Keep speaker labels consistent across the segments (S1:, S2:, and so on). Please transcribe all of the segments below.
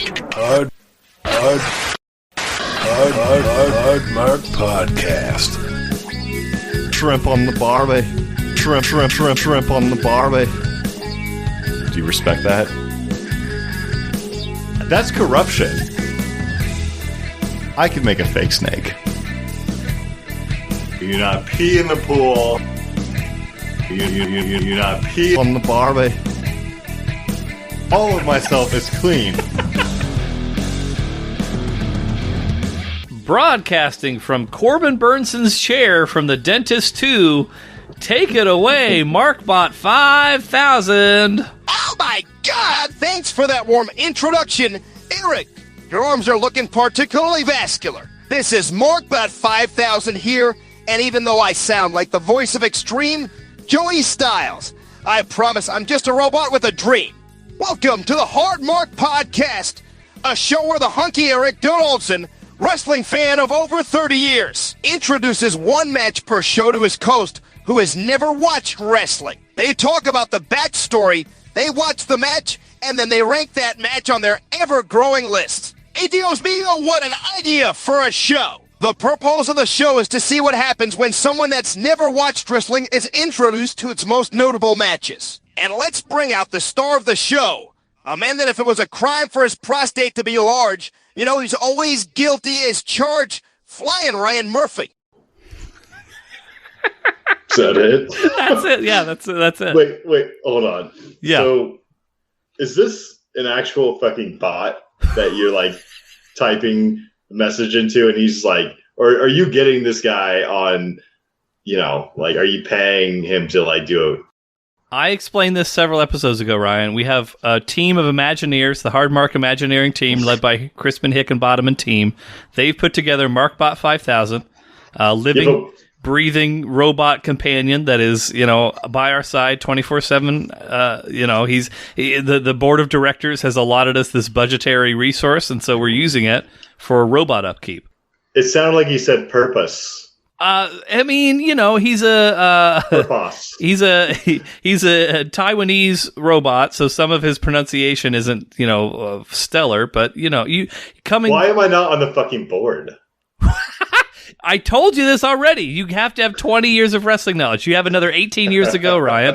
S1: Mark Podcast.
S2: Shrimp on the barbie. Shrimp on the barbie. Do you respect that? That's corruption. I could make a fake snake.
S3: You do not pee in the pool. You do not pee
S2: on the barbie. All of myself is clean.
S4: Broadcasting from Corbin Burnson's chair from the Dentist 2, take it away, MarkBot 5000.
S5: Oh my God! Thanks for that warm introduction, Eric. Your arms are looking particularly vascular. This is MarkBot 5000 here, and even though I sound like the voice of Extreme, Joey Styles, I promise I'm just a robot with a dream. Welcome to the Hard Mark Podcast, a show where the hunky Eric Donaldson, wrestling fan of over 30 years, introduces one match per show to his host who has never watched wrestling. They talk about the backstory, they watch the match, and then they rank that match on their ever-growing lists. Hey, Dios mío, what an idea for a show! The purpose of the show is to see what happens when someone that's never watched wrestling is introduced to its most notable matches. And let's bring out the star of the show, a man that if it was a crime for his prostate to be large, you know, he's always guilty as charged, Flying Ryan Murphy.
S3: Is that it?
S4: That's it. Yeah, that's it.
S3: Wait, hold on.
S4: Yeah.
S3: So, is this an actual fucking bot that you're like typing a message into, and he's like, or are you getting this guy on, you know, like, are you paying him to like do a?
S4: I explained this several episodes ago, Ryan. We have a team of Imagineers, the Hard Mark Imagineering team, led by Crispin Hickenbottom and team. They've put together MarkBot 5000, living, breathing robot companion that is, you know, by our side 24/7. You know, the board of directors has allotted us this budgetary resource, and so we're using it for robot upkeep.
S3: It sounded like you said purpose.
S4: I mean, you know, he's a Taiwanese robot, so some of his pronunciation isn't, you know, stellar. But you know,
S3: Why am I not on the fucking board?
S4: I told you this already. You have to have 20 years of wrestling knowledge. You have another 18 years to go, Ryan.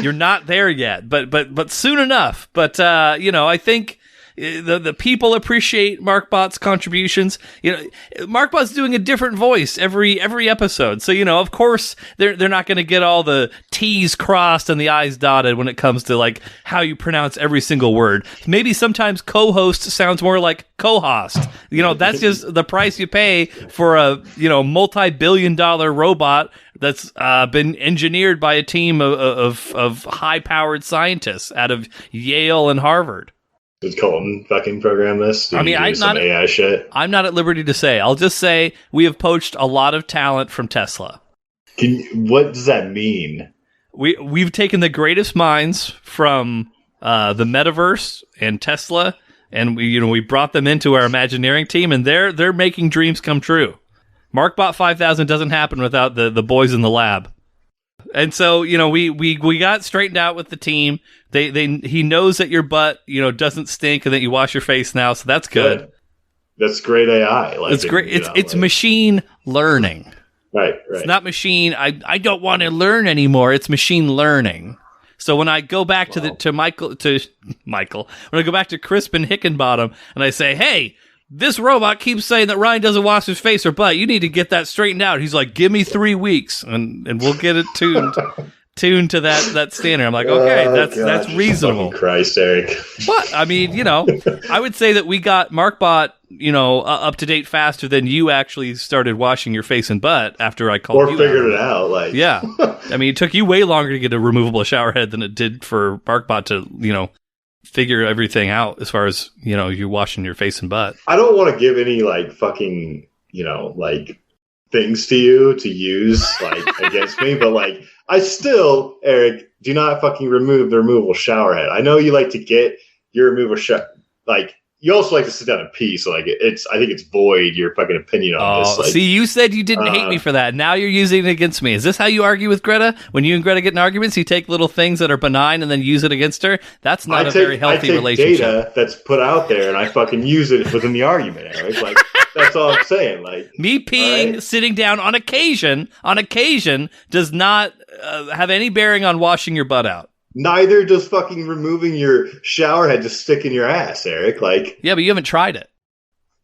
S4: You're not there yet, but soon enough. But you know, I think the people appreciate MarkBot's contributions. You know, MarkBot's doing a different voice every episode. So, you know, of course, they're not going to get all the T's crossed and the I's dotted when it comes to like how you pronounce every single word. Maybe sometimes co-host sounds more like co-host. You know, that's just the price you pay for a, you know, multi-billion-dollar robot that's been engineered by a team of high-powered scientists out of Yale and Harvard.
S3: Did Colton fucking program this?
S4: I mean,
S3: AI shit?
S4: I'm not at liberty to say. I'll just say we have poached a lot of talent from Tesla.
S3: What does that mean?
S4: We've taken the greatest minds from the metaverse and Tesla, and we brought them into our Imagineering team, and they're making dreams come true. MarkBot 5000 doesn't happen without the boys in the lab. And so, you know, we got straightened out with the team. He knows that your butt, you know, doesn't stink and that you wash your face now, so that's good.
S3: That's great AI. Like,
S4: it's great. It's machine learning.
S3: Right.
S4: It's not machine. I don't want to learn anymore. It's machine learning. So when I go back to Michael, when I go back to Crispin Hickenbottom and I say, hey, this robot keeps saying that Ryan doesn't wash his face or butt. You need to get that straightened out. He's like, give me 3 weeks, and we'll get it tuned to that standard. I'm like, okay, that's reasonable.
S3: Christ, Eric.
S4: What? I mean, you know, I would say that we got MarkBot, you know, up to date faster than you actually started washing your face and butt after I called you.
S3: Or figured it out. Like,
S4: yeah. I mean, it took you way longer to get a removable shower head than it did for MarkBot to, you know, figure everything out as far as, you know, you washing your face and butt.
S3: I don't want to give any like fucking, you know, like things to you to use like against me, but like I still, Eric, do not fucking remove the removable shower head. I know you like to get your removable like you also like to sit down and pee. So like I think it's void your fucking opinion on this. Like,
S4: see, you said you didn't hate me for that. Now you're using it against me. Is this how you argue with Greta? When you and Greta get in arguments, you take little things that are benign and then use it against her? That's not a very healthy relationship.
S3: Data that's put out there and I fucking use it within the argument, Eric. Like, that's all I'm saying. Like,
S4: me peeing, sitting down on occasion does not have any bearing on washing your butt out.
S3: Neither does fucking removing your shower head to stick in your ass, Eric. Like,
S4: yeah, but you haven't tried it.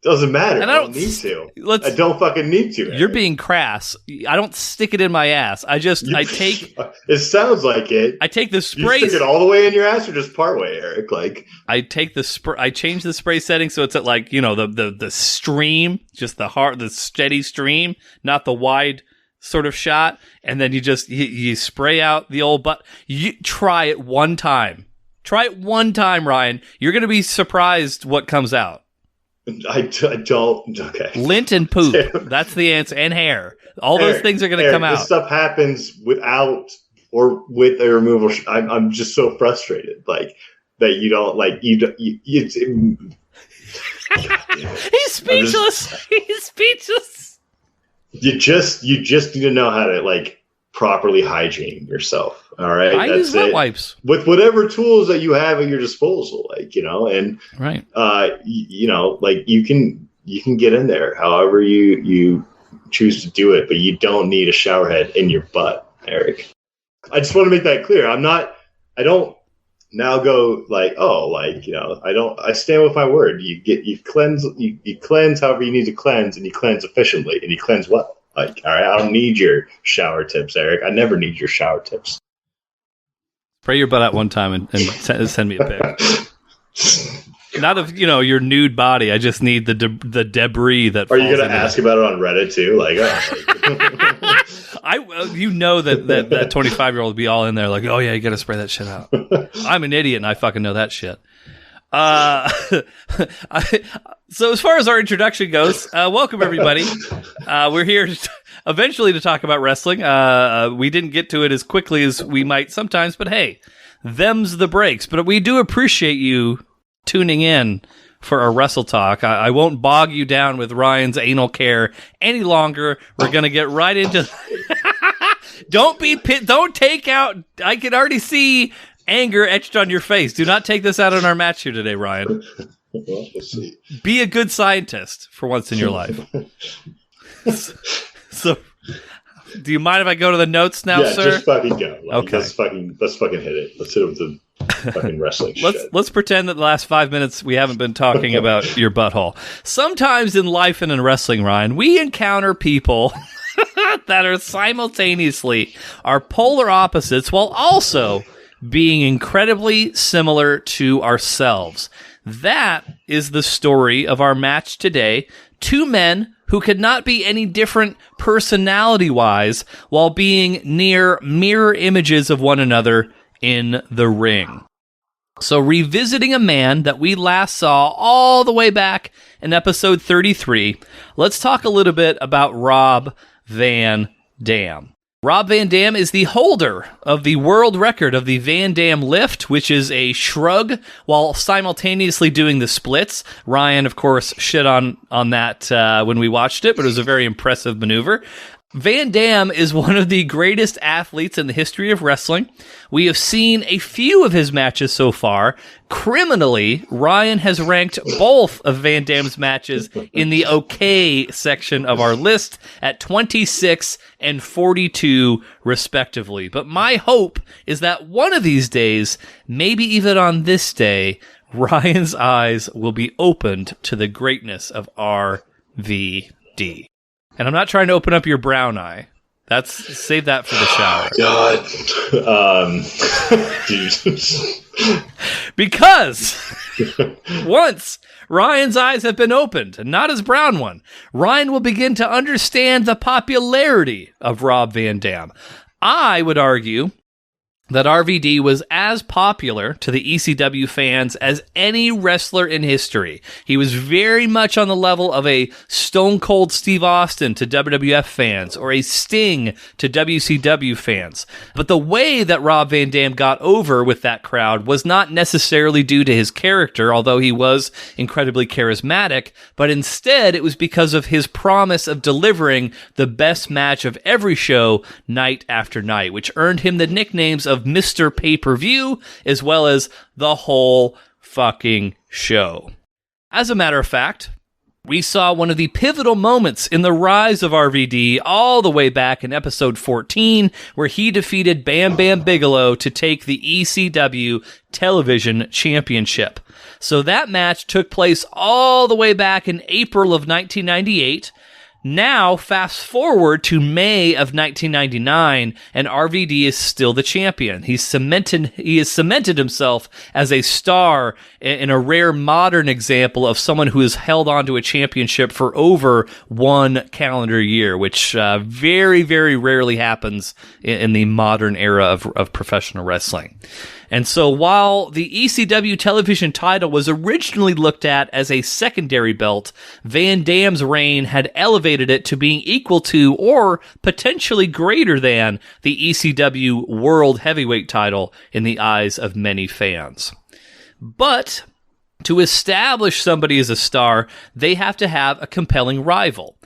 S3: Doesn't matter.
S4: And
S3: I don't need to. I don't fucking need to. Eric.
S4: You're being crass. I don't stick it in my ass. I take.
S3: It sounds like it.
S4: I take the spray.
S3: You stick it all the way in your ass or just part way, Eric? Like,
S4: I take the spray. I change the spray setting so it's at like the stream, just the steady stream, not the wide sort of shot, and then you spray out the old butt. You try it one time. Try it one time, Ryan. You're going to be surprised what comes out.
S3: I don't. Okay.
S4: Lint and poop. That's the answer. And hair. All those things are going to come out.
S3: This stuff happens without or with a removal. I'm just so frustrated. Like that you don't like you. He's
S4: speechless. He's speechless.
S3: You just need to know how to like properly hygiene yourself. All right.
S4: I use wet wipes
S3: with whatever tools that you have at your disposal, like, and
S4: right.
S3: Like you can get in there however you choose to do it, but you don't need a shower head in your butt, Eric. I just want to make that clear. I don't now go like, I stand with my word. You cleanse however you need to cleanse, and you cleanse efficiently and you cleanse well. Like, all right, I don't need your shower tips, Eric. I never need your shower tips.
S4: Spray your butt out one time and send me a pic. Not of your nude body. I just need the debris that.
S3: Are you going to ask about it on Reddit too? Like,
S4: that 25-year-old would be all in there like, oh yeah, you got to spray that shit out. I'm an idiot and I fucking know that shit. So as far as our introduction goes, welcome everybody. We're here eventually to talk about wrestling. We didn't get to it as quickly as we might sometimes, but hey, them's the breaks. But we do appreciate you tuning in for a wrestle talk. I won't bog you down with Ryan's anal care any longer. We're gonna get right into. Don't take out. I can already see anger etched on your face. Do not take this out on our match here today, Ryan.
S3: Well, let's see.
S4: Be a good scientist for once in your life. So, do you mind if I go to the notes now, sir?
S3: Yeah, just fucking go. Like,
S4: okay.
S3: Let's fucking hit it. Let's hit it with the fucking wrestling shit.
S4: Let's pretend that the last 5 minutes we haven't been talking about your butthole. Sometimes in life and in wrestling, Ryan, we encounter people that are simultaneously our polar opposites while also being incredibly similar to ourselves. That is the story of our match today. Two men who could not be any different personality-wise while being near mirror images of one another in the ring. So revisiting a man that we last saw all the way back in episode 33, let's talk a little bit about Rob Van Dam. Rob Van Dam is the holder of the world record of the Van Dam lift, which is a shrug while simultaneously doing the splits. Ryan, of course, shit on that when we watched it, but it was a very impressive maneuver. Van Dam is one of the greatest athletes in the history of wrestling. We have seen a few of his matches so far. Criminally, Ryan has ranked both of Van Dam's matches in the okay section of our list at 26 and 42, respectively. But my hope is that one of these days, maybe even on this day, Ryan's eyes will be opened to the greatness of RVD. And I'm not trying to open up your brown eye. Save that for the shower.
S3: God. Jesus.
S4: Because once Ryan's eyes have been opened, and not his brown one, Ryan will begin to understand the popularity of Rob Van Dam. I would argue that RVD was as popular to the ECW fans as any wrestler in history. He was very much on the level of a Stone Cold Steve Austin to WWF fans, or a Sting to WCW fans. But the way that Rob Van Dam got over with that crowd was not necessarily due to his character, although he was incredibly charismatic, but instead it was because of his promise of delivering the best match of every show night after night, which earned him the nicknames of Mr. Pay-Per-View, as well as the whole fucking show. As a matter of fact, we saw one of the pivotal moments in the rise of RVD all the way back in episode 14, where he defeated Bam Bam Bigelow to take the ECW Television Championship. So that match took place all the way back in April of 1998. Now, fast forward to May of 1999, and RVD is still the champion. He has cemented himself as a star in a rare modern example of someone who has held on to a championship for over 1 calendar year, which very, very rarely happens in the modern era of professional wrestling. And so while the ECW television title was originally looked at as a secondary belt, Van Dam's reign had elevated it to being equal to or potentially greater than the ECW World Heavyweight title in the eyes of many fans. But to establish somebody as a star, they have to have a compelling rival.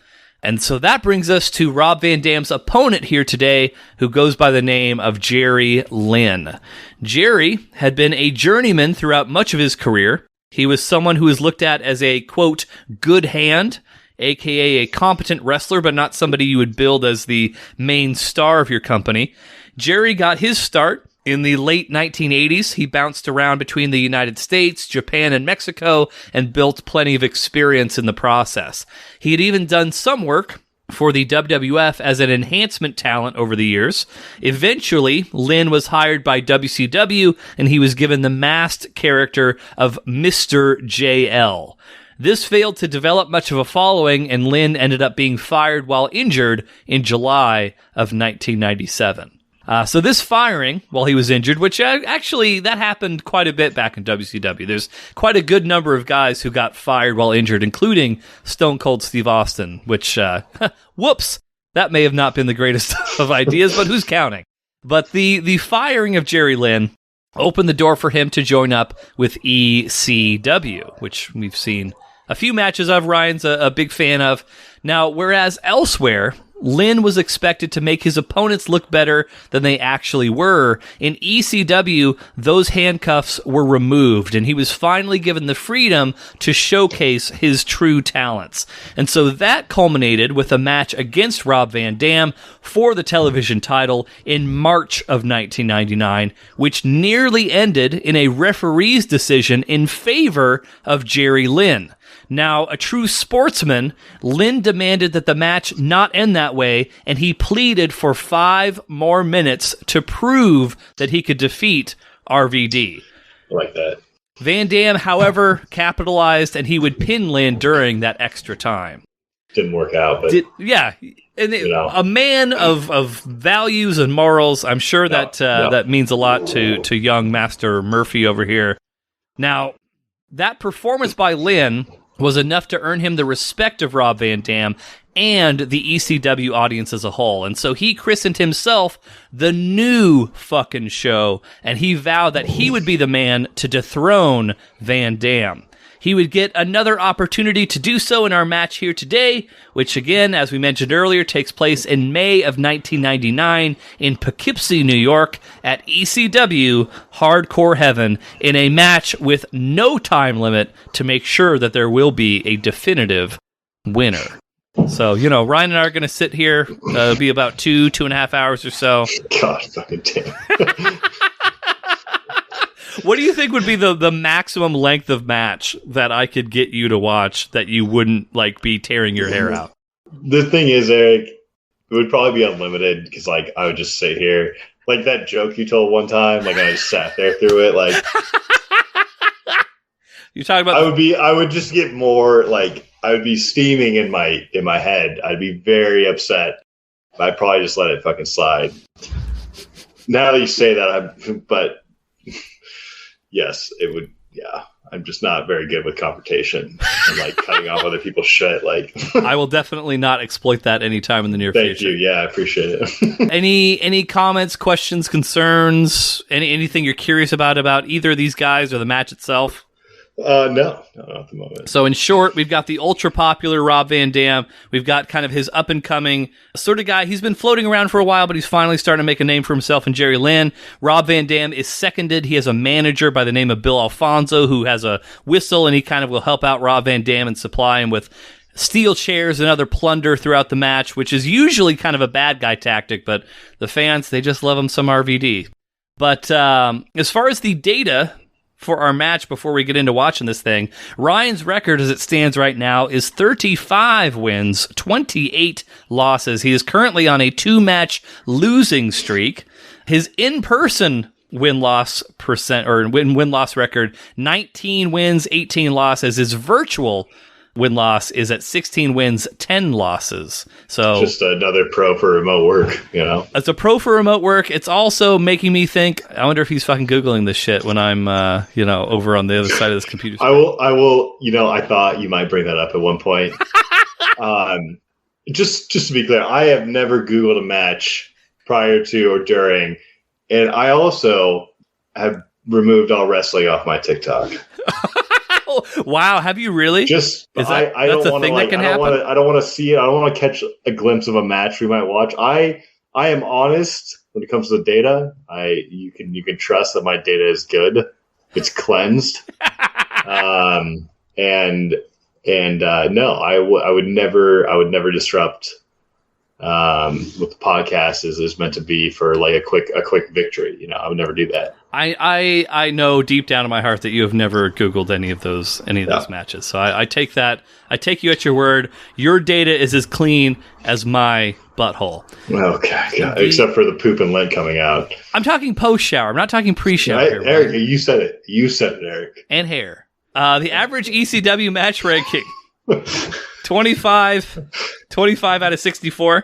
S4: And so that brings us to Rob Van Dam's opponent here today, who goes by the name of Jerry Lynn. Jerry had been a journeyman throughout much of his career. He was someone who was looked at as a, quote, good hand, aka a competent wrestler, but not somebody you would build as the main star of your company. Jerry got his start in the late 1980s. He bounced around between the United States, Japan, and Mexico, and built plenty of experience in the process. He had even done some work for the WWF as an enhancement talent over the years. Eventually, Lynn was hired by WCW, and he was given the masked character of Mr. JL. This failed to develop much of a following, and Lynn ended up being fired while injured in July of 1997. So this firing while he was injured, which actually that happened quite a bit back in WCW. There's quite a good number of guys who got fired while injured, including Stone Cold Steve Austin, which, whoops, that may have not been the greatest of ideas, but who's counting? But the firing of Jerry Lynn opened the door for him to join up with ECW, which we've seen a few matches of. Ryan's a big fan of. Now, whereas elsewhere, Lynn was expected to make his opponents look better than they actually were, in ECW, those handcuffs were removed, and he was finally given the freedom to showcase his true talents. And so that culminated with a match against Rob Van Dam for the television title in March of 1999, which nearly ended in a referee's decision in favor of Jerry Lynn. Now, a true sportsman, Lynn demanded that the match not end that way, and he pleaded for 5 more minutes to prove that he could defeat RVD.
S3: I like that.
S4: Van Dam, however, capitalized, and he would pin Lynn during that extra time.
S3: Didn't work out, but...
S4: A man of values and morals. I'm sure that means a lot to young Master Murphy over here. Now, that performance by Lynn was enough to earn him the respect of Rob Van Dam and the ECW audience as a whole. And so he christened himself the New Fucking Show, and he vowed that he would be the man to dethrone Van Dam. He would get another opportunity to do so in our match here today, which again, as we mentioned earlier, takes place in May of 1999 in Poughkeepsie, New York at ECW Hardcore Heaven, in a match with no time limit to make sure that there will be a definitive winner. So, Ryan and I are going to sit here, it'll be about 2.5 hours or so.
S3: God fucking damn.
S4: What do you think would be the maximum length of match that I could get you to watch that you wouldn't be tearing your hair out?
S3: The thing is, Eric, it would probably be unlimited because I would just sit here. Like that joke you told one time, I just sat there through it.
S4: You're talking about
S3: I would just get more I would be steaming in my head. I'd be very upset. I'd probably just let it fucking slide. now that you say that, but yes, it would. Yeah, I'm just not very good with confrontation and like cutting off other people's shit. Like,
S4: I will definitely not exploit that anytime in the near future.
S3: Thank you. Yeah, I appreciate it.
S4: Any comments, questions, concerns? Anything you're curious about either of these guys or the match itself?
S3: No, at the moment.
S4: So in short, we've got the ultra popular Rob Van Dam. We've got kind of his up and coming sort of guy. He's been floating around for a while, but he's finally starting to make a name for himself in Jerry Lynn. Rob Van Dam is seconded. He has a manager by the name of Bill Alfonso who has a whistle, and he kind of will help out Rob Van Dam and supply him with steel chairs and other plunder throughout the match, which is usually kind of a bad guy tactic, but the fans, they just love him some RVD. But as far as the data for our match before we get into watching this thing, Ryan's record as it stands right now is 35 wins, 28 losses. He is currently on a 2-match losing streak. His in-person win-loss percent or win-loss record, 19 wins, 18 losses. His virtual win-loss is at 16 wins, 10 losses. So
S3: just another pro for remote work, you know?
S4: It's a pro for remote work. It's also making me think, I wonder if he's fucking Googling this shit when I'm, over on the other side of this computer screen.
S3: I will, I thought you might bring that up at one point. Just to be clear, I have never Googled a match prior to or during, and I also have removed all wrestling off my TikTok.
S4: Wow, have you really?
S3: I don't want to see it. I don't want to catch a glimpse of a match we might watch. I am honest when it comes to the data. You can trust that my data is good. It's cleansed. No, I would never disrupt what the podcast is meant to be for like a quick victory. I would never do that.
S4: I know deep down in my heart that you have never Googled any of those matches. So I take you at your word. Your data is as clean as my butthole.
S3: Okay, God. Except for the poop and lint coming out.
S4: I'm talking post shower. I'm not talking pre shower.
S3: Eric, you said it. You said it, Eric.
S4: And hair. The average ECW match ranking, 25 out of 64.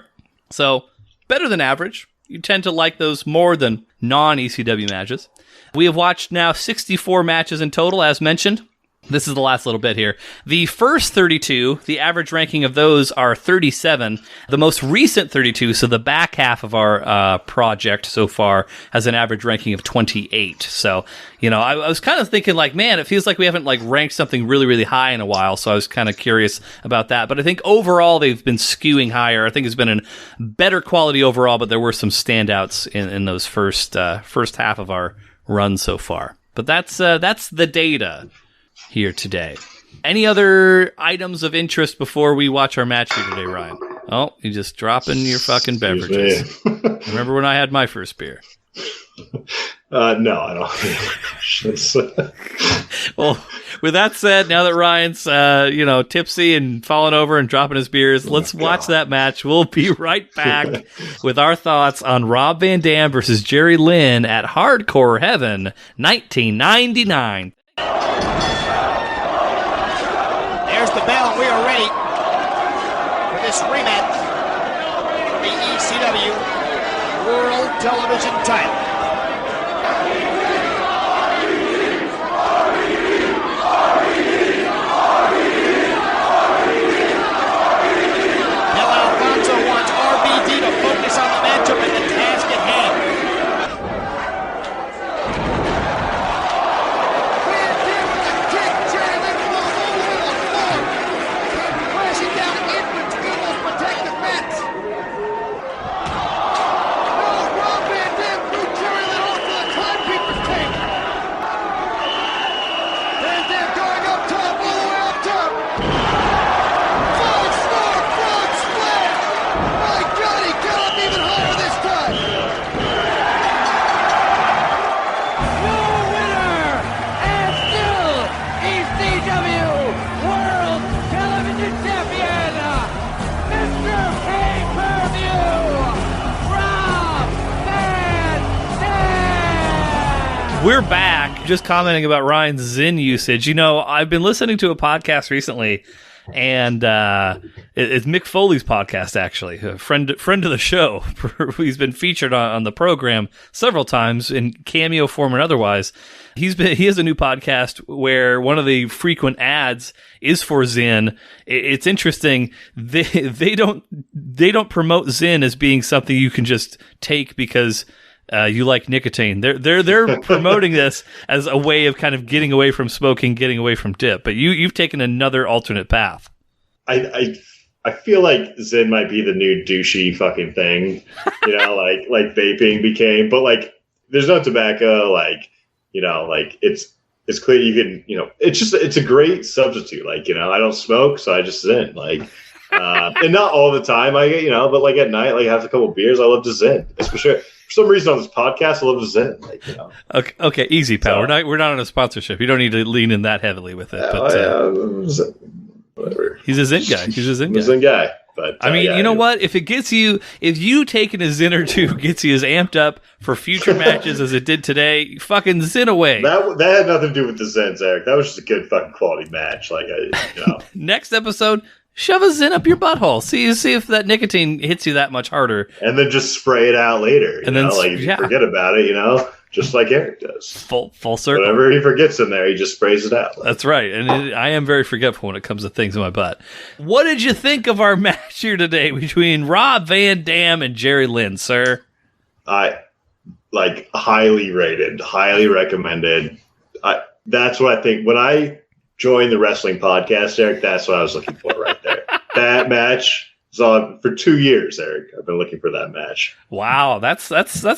S4: So better than average. You tend to like those more than non-ECW matches. We have watched now 64 matches in total, as mentioned. This is the last little bit here. The first 32, the average ranking of those are 37. The most recent 32, so the back half of our project so far, has an average ranking of 28. So, I was kind of thinking like, man, it feels like we haven't like ranked something really, really high in a while. So I was kind of curious about that. But I think overall they've been skewing higher. I think it's been a better quality overall, but there were some standouts in those first half of our run so far. But that's the data here today. Any other items of interest before we watch our match here today, Ryan? Oh, you just dropping your fucking beverages. Remember when I had my first beer?
S3: No, I don't.
S4: Well, with that said, now that Ryan's tipsy and falling over and dropping his beers, let's watch that match. We'll be right back with our thoughts on Rob Van Dam versus Jerry Lynn at Hardcore Heaven 1999.
S5: There's the bell, and we are ready for this rematch for the ECW World Television title. Bill Alfonso wants RVD to focus on the matchup and the task at hand.
S4: We're back just commenting about Ryan's Zyn usage. You know, I've been listening to a podcast recently, and it's Mick Foley's podcast, actually, a friend of the show. He's been featured on the program several times in cameo form and otherwise. He has a new podcast where one of the frequent ads is for Zyn. It's interesting. They don't promote Zyn as being something you can just take because you like nicotine. They're promoting this as a way of kind of getting away from smoking, getting away from dip. But you've taken another alternate path.
S3: I feel like Zyn might be the new douchey fucking thing, you know, like vaping became. But like, there's no tobacco. Like, you know, like it's clear you can, you know, it's a great substitute. Like, you know, I don't smoke, so I just Zyn. Like, and not all the time I get, you know, but like at night, like have a couple beers, I love to Zyn. Especially for some reason on this podcast, I love to Zyn. Like, you know.
S4: Okay, easy, pal. So, we're not on a sponsorship. You don't need to lean in that heavily with it. But
S3: whatever.
S4: He's a Zyn guy. He's a Zyn
S3: guy. But
S4: I mean, you know what? If you taking a Zyn or two gets you as amped up for future matches as it did today, fucking Zyn away.
S3: That had nothing to do with the Zyns, Eric. That was just a good fucking quality match. Like, you know.
S4: Next episode, shove a Zyn up your butthole. See if that nicotine hits you that much harder,
S3: and then just spray it out later. You know? Like if you forget about it, you know. Just like Eric does.
S4: Full circle.
S3: Whatever he forgets in there, he just sprays it out.
S4: That's right. And I am very forgetful when it comes to things in my butt. What did you think of our match here today between Rob Van Dam and Jerry Lynn, sir?
S3: Highly rated, highly recommended. That's what I think. When I joined the wrestling podcast, Eric, that's what I was looking for right there. That match. So for 2 years, Eric, I've been looking for that match.
S4: Wow, that's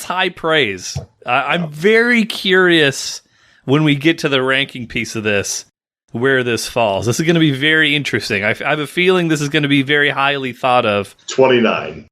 S4: high praise. I'm very curious when we get to the ranking piece of this, where this falls. This is going to be very interesting. I have a feeling this is going to be very highly thought of.
S3: 29.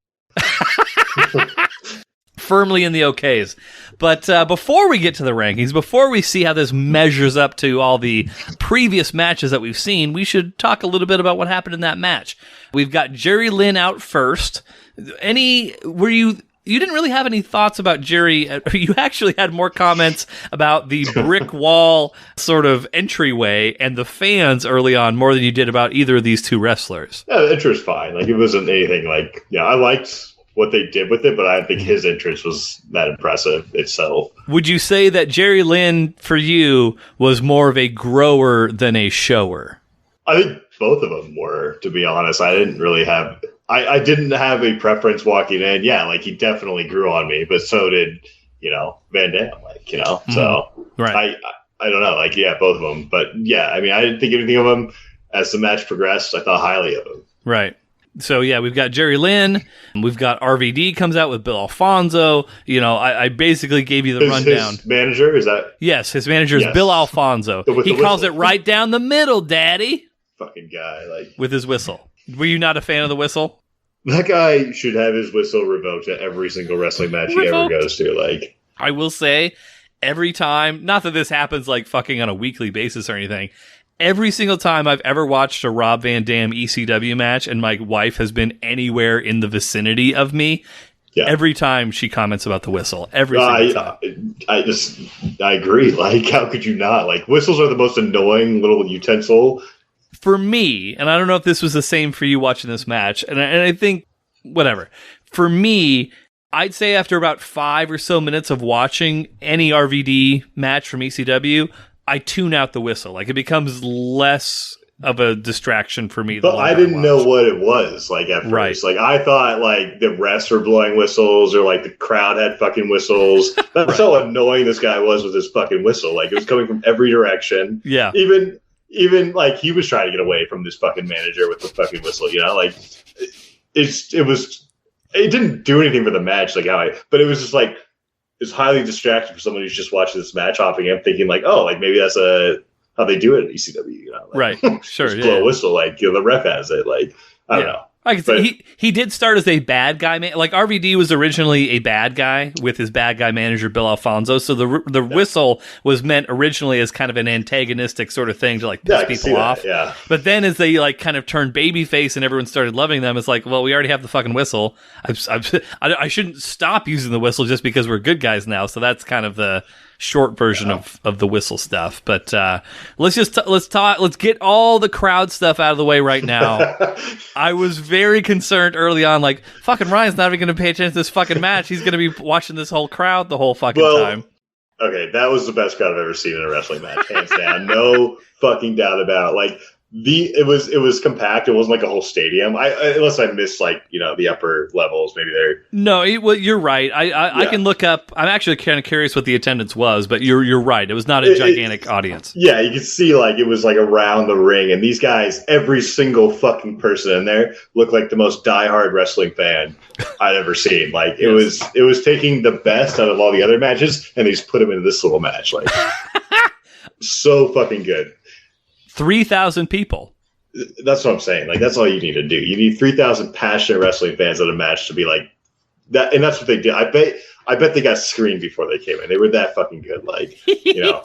S4: Firmly in the okays. But before we get to the rankings, before we see how this measures up to all the previous matches that we've seen, we should talk a little bit about what happened in that match. We've got Jerry Lynn out first. You didn't really have any thoughts about Jerry. You actually had more comments about the brick wall sort of entryway and the fans early on more than you did about either of these two wrestlers.
S3: Yeah, the intro was fine. Like, it wasn't anything like, yeah, I liked what they did with it, but I think his entrance was that impressive itself.
S4: Would you say that Jerry Lynn, for you, was more of a grower than a shower?
S3: I think both of them were, to be honest. I didn't really have... I didn't have a preference walking in. Yeah, like, he definitely grew on me, but so did, you know, Van Dam. Like, you know, so...
S4: Right.
S3: I don't know. Like, yeah, both of them. But, yeah, I mean, I didn't think anything of them. As the match progressed, I thought highly of him.
S4: Right. So, yeah, we've got Jerry Lynn. We've got RVD comes out with Bill Alfonso. You know, I basically gave you the rundown.
S3: His manager? Is that?
S4: Yes, his manager is Bill Alfonso. He calls it right down the middle, daddy.
S3: Fucking guy. Like,
S4: with his whistle. Were you not a fan of the whistle?
S3: That guy should have his whistle revoked at every single wrestling match he ever goes to. Like,
S4: I will say, every time, not that this happens like fucking on a weekly basis or anything, every single time I've ever watched a Rob Van Dam ECW match and my wife has been anywhere in the vicinity of me, every time she comments about the whistle. Every single time.
S3: I agree. Like, how could you not? Like, whistles are the most annoying little utensil.
S4: For me, and I don't know if this was the same for you watching this match, and I think, whatever. For me, I'd say after about 5 or so minutes of watching any RVD match from ECW, I tune out the whistle. Like, it becomes less of a distraction for me.
S3: But I didn't know what it was, like, at first.
S4: Right.
S3: Like, I thought, like, the refs were blowing whistles, or, like, the crowd had fucking whistles. That's how annoying this guy was with his fucking whistle. Like, it was coming from every direction.
S4: Yeah.
S3: Even, like, he was trying to get away from this fucking manager with the fucking whistle, you know? Like, it didn't do anything for the match, like, but it was just, like, it's highly distracting for someone who's just watching this match, hopping in, thinking like, oh, like maybe that's how they do it at ECW, you know? Like,
S4: right? Sure,
S3: just blow a whistle, like, you know, the ref has it, like, I don't know.
S4: I can say he did start as a bad guy, like RVD was originally a bad guy with his bad guy manager Bill Alfonso. So the whistle was meant originally as kind of an antagonistic sort of thing to like piss people off.
S3: Yeah.
S4: But then as they like kind of turned babyface and everyone started loving them, it's like, well, we already have the fucking whistle. I shouldn't stop using the whistle just because we're good guys now. So that's kind of the short version of the whistle stuff. But let's get all the crowd stuff out of the way right now. I was very concerned early on, like, fucking Ryan's not even going to pay attention to this fucking match. He's going to be watching this whole crowd the whole fucking time.
S3: Okay, that was the best crowd I've ever seen in a wrestling match, hands down. No fucking doubt about it. Like, it was compact. It wasn't like a whole stadium. Unless I missed, like, the upper levels. Maybe they're... No,
S4: you're right. I can look up. I'm actually kind of curious what the attendance was, but you're right. It was not a gigantic audience.
S3: Yeah, you could see, like, it was like around the ring, and these guys, every single fucking person in there looked like the most diehard wrestling fan I'd ever seen. Like, it was taking the best out of all the other matches, and they just put them into this little match. Like, so fucking good.
S4: 3,000 people.
S3: That's what I'm saying. Like, that's all you need to do. You need 3,000 passionate wrestling fans at a match to be like that, and that's what they did. I bet they got screened before they came in. They were that fucking good. Like,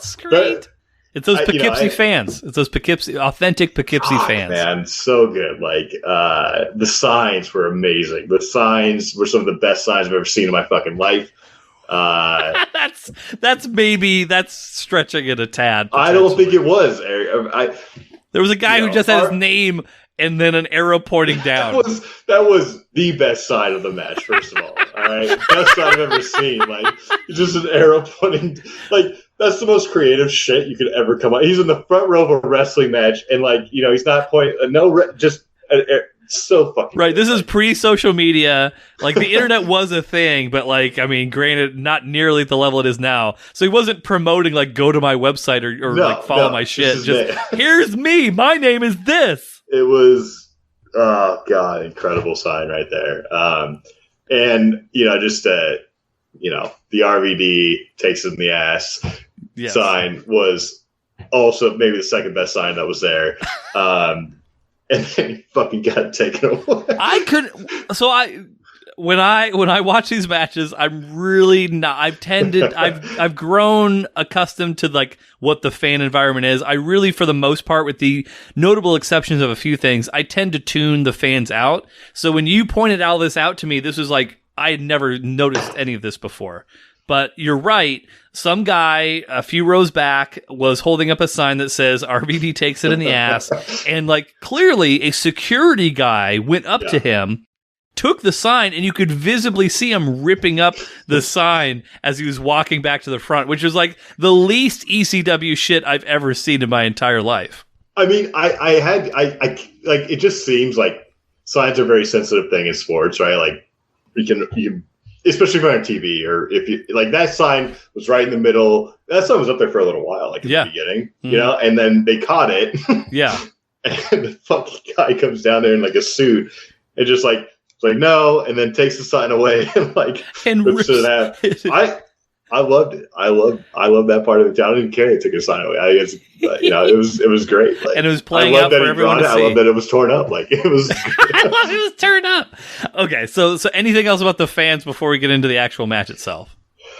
S4: screened. It's those Poughkeepsie fans. It's those authentic Poughkeepsie fans.
S3: Man, so good. Like, the signs were amazing. The signs were some of the best signs I've ever seen in my fucking life.
S4: That's stretching it a tad.
S3: I don't think it was, Eric.
S4: There was a guy who just had his name and then an arrow pointing down.
S3: That was the best side of the match, first of all. All right, best side I've ever seen. Like, just an arrow pointing. Like, that's the most creative shit you could ever come up. He's in the front row of a wrestling match, and he's not pointing. So fucking
S4: right.
S3: good.
S4: This is pre-social media. Like, the internet was a thing, but granted, not nearly at the level it is now. So he wasn't promoting go to my website or follow my shit. Just here's me. My name is this.
S3: It was, oh god, incredible sign right there. And the RVD takes it in the ass sign was also maybe the second best sign that was there. And then he fucking got taken away.
S4: When I watch these matches, I'm really not. I've grown accustomed to what the fan environment is. I really, for the most part, with the notable exceptions of a few things, I tend to tune the fans out. So when you pointed all this out to me, this was like I had never noticed any of this before. But you're right. Some guy a few rows back was holding up a sign that says RVD takes it in the ass. And clearly a security guy went up to him, took the sign, and you could visibly see him ripping up the sign as he was walking back to the front, which was the least ECW shit I've ever seen in my entire life.
S3: I mean, it just seems like signs are a very sensitive thing in sports, right? Like, you can especially if you're on TV, or if you that sign was right in the middle. That sign was up there for a little while, in the beginning, and then they caught it. Yeah. And the fucking guy comes down there in a suit and just no, and then takes the sign away and rips it in half. I loved it. I love that part of it. I didn't care it took a sign away. It was great.
S4: And it was playing out for everyone to see.
S3: I love that it was torn up. It was.
S4: I love it was torn up. Okay, so anything else about the fans before we get into the actual match itself?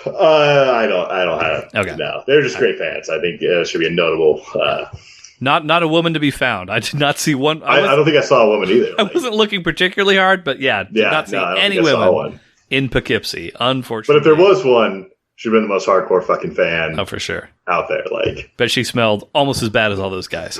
S3: I don't have. Okay, no, they're just great fans. I think it should be a notable.
S4: Not a woman to be found. I did not see one.
S3: I don't think I saw a woman either.
S4: I wasn't looking particularly hard, but did not see any women in Poughkeepsie, unfortunately.
S3: But if there was one, she'd been the most hardcore fucking fan.
S4: Oh, for sure.
S3: Out there,
S4: Bet she smelled almost as bad as all those guys.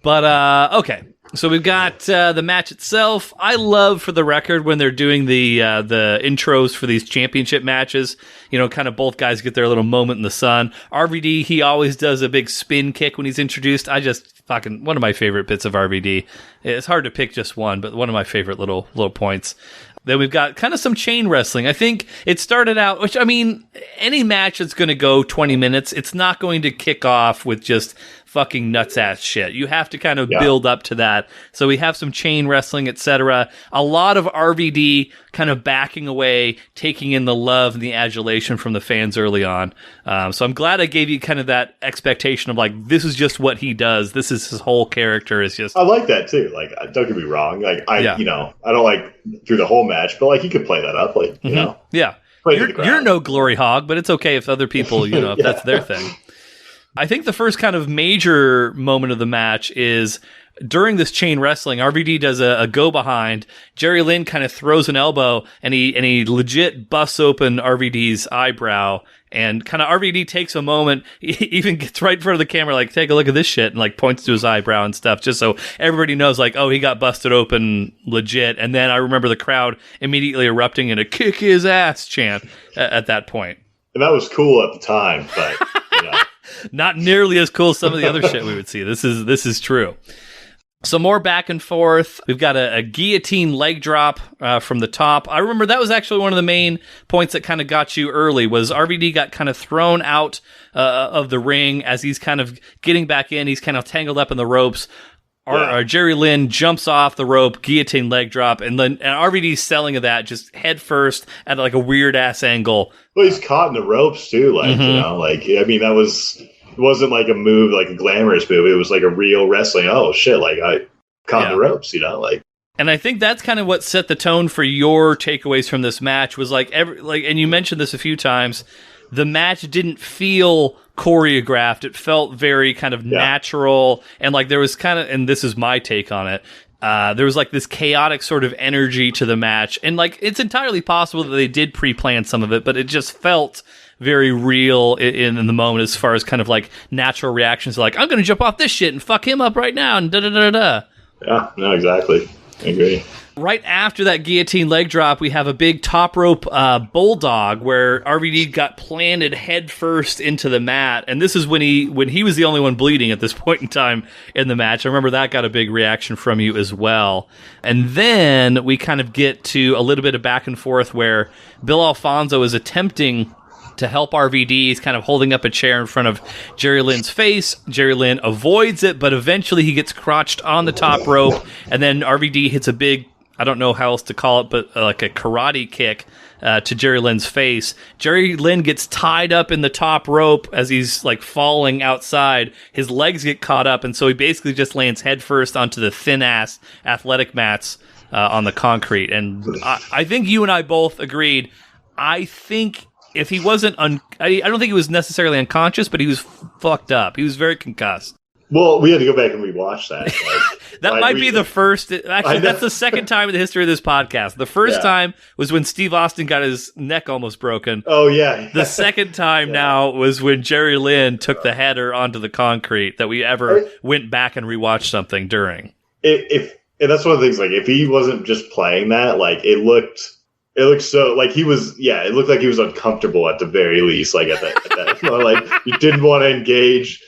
S4: But, okay. So we've got the match itself. I love, for the record, when they're doing the intros for these championship matches. Kind of both guys get their little moment in the sun. RVD, he always does a big spin kick when he's introduced. One of my favorite bits of RVD. It's hard to pick just one, but one of my favorite little points. Then we've got kind of some chain wrestling. I think it started out, which, any match that's going to go 20 minutes, it's not going to kick off with just fucking nuts ass shit. You have to kind of build up to that. So we have some chain wrestling, etc. A lot of RVD kind of backing away, taking in the love and the adulation from the fans early on. So I'm glad I gave you kind of that expectation of this is just what he does. This is his whole character. Is just.
S3: I like that too. Don't get me wrong. I don't like through the whole match, but he could play that up.
S4: Yeah. You're no glory hog, but it's okay if other people, if that's their thing. I think the first kind of major moment of the match is during this chain wrestling. RVD does a go behind. Jerry Lynn kind of throws an elbow, and he legit busts open RVD's eyebrow. And kind of RVD takes a moment, he even gets right in front of the camera, like, take a look at this shit, and like points to his eyebrow and stuff, just so everybody knows, like, oh, he got busted open legit. And then I remember the crowd immediately erupting in a kick his ass chant at that point.
S3: And that was cool at the time, but
S4: not nearly as cool as some of the other shit we would see. This is true. Some more back and forth. We've got a guillotine leg drop from the top. I remember that was actually one of the main points that kind of got you early, was RVD got kind of thrown out of the ring as he's kind of getting back in. He's kind of tangled up in the ropes. Jerry Lynn jumps off the rope, guillotine leg drop, and RVD's selling of that just head first at like a weird ass angle.
S3: Well, he's caught in the ropes too. Like, I mean, that was... It wasn't like a move, like a glamorous move. It was like a real wrestling. Oh shit! Like I caught the ropes, like.
S4: And I think that's kind of what set the tone for your takeaways from this match. Was like and you mentioned this a few times. The match didn't feel choreographed. It felt very kind of natural, and like there was kind of, and this is my take on it. There was like this chaotic sort of energy to the match, and like it's entirely possible that they did pre-plan some of it, but it just felt very real in the moment, as far as kind of like natural reactions, like, I'm going to jump off this shit and fuck him up right now, and da-da-da-da-da.
S3: Yeah, no, exactly. I agree.
S4: Right after that guillotine leg drop, we have a big top rope bulldog where RVD got planted head first into the mat, and this is when he was the only one bleeding at this point in time in the match. I remember that got a big reaction from you as well. And then we kind of get to a little bit of back and forth where Bill Alfonso is attempting to help RVD. He's kind of holding up a chair in front of Jerry Lynn's face. Jerry Lynn avoids it, but eventually he gets crotched on the top rope, and then RVD hits a big, I don't know how else to call it, but like a karate kick to Jerry Lynn's face. Jerry Lynn gets tied up in the top rope as he's like falling outside. His legs get caught up, and so he basically just lands headfirst onto the thin-ass athletic mats on the concrete. And I think you and I both agreed, I think if he wasn't, I don't think he was necessarily unconscious, but he was fucked up. He was very concussed.
S3: Well, we had to go back and rewatch that.
S4: That might be the first. Actually, that's the second time in the history of this podcast. The first time was when Steve Austin got his neck almost broken.
S3: Oh, yeah.
S4: The second time now was when Jerry Lynn took the header onto the concrete that we ever went back and rewatched something during.
S3: And that's one of the things, like, if he wasn't just playing that, like, it looked so like he was, it looked like he was uncomfortable at the very least, like at that like he didn't want to engage,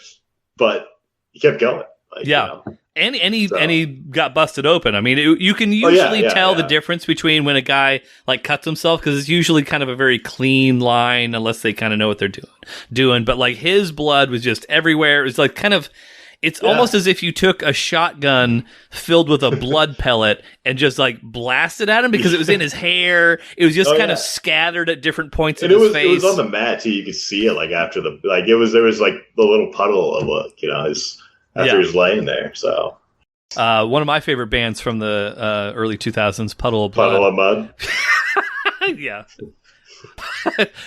S3: but he kept going. Like,
S4: and he got busted open. I mean, you can usually tell the difference between when a guy like cuts himself, because it's usually kind of a very clean line, unless they kind of know what they're doing. But like his blood was just everywhere. It was like kind of. It's almost as if you took a shotgun filled with a blood pellet and just like blasted at him, because it was in his hair. It was just kind of scattered at different points in his face.
S3: It was on the mat too. You could see it like after there was like the little puddle of after he was laying there. So
S4: one of my favorite bands from the early 2000s, Puddle of Blood.
S3: Puddle of Mud.
S4: Yeah.